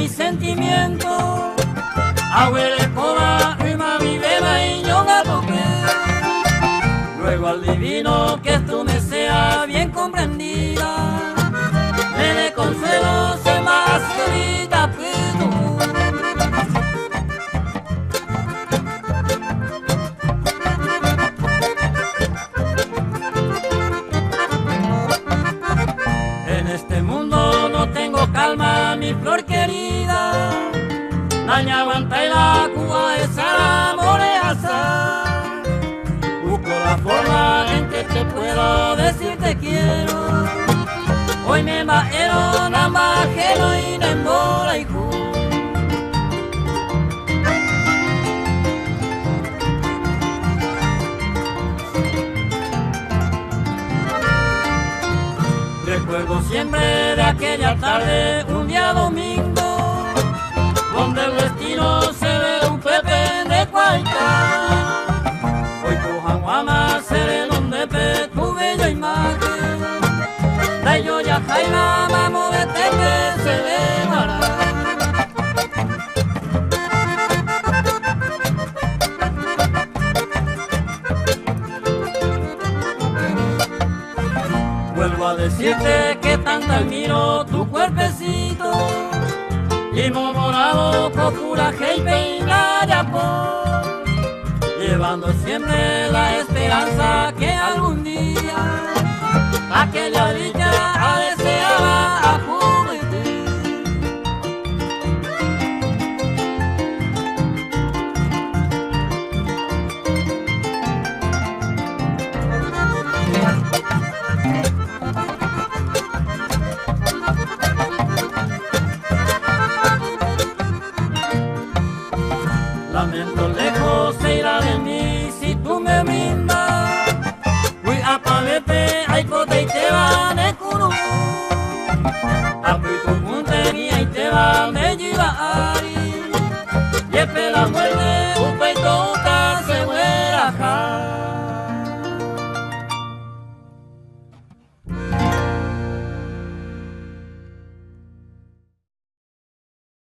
mis sentimientos. Abuela coba, rima mi beba y yo me toqué. Ruego al divino que tú me sea bien comprendida. Me dé consuelo, se más querida que tú. En este mundo no tengo calma, mi flor querida. Daña aguanta y la cuba esa amor asar. Busco la forma en que te puedo decir te quiero. Hoy me bajero, nada ajeno y no embola y ju. Recuerdo siempre de aquella tarde, un día domingo, donde el destino se ve un pepe de cualquiera. Hoy cojan guama, seré donde pe tu bella imagen. De yo ya jaina, vamos de tepe, se dejará. Vuelvo a decirte que tanto admiro tu cuerpecito. Limo morado, copura, heipe y gallapó. Llevando siempre la esperanza que algún día aquella dicha deseaba a juventud. Lamento lejos se irá de mí si tú me brindas. Fui a Palepe, a Ipote y te va de Curu. A Puito Punte y te va de Yibaari. Y espera vuelvo.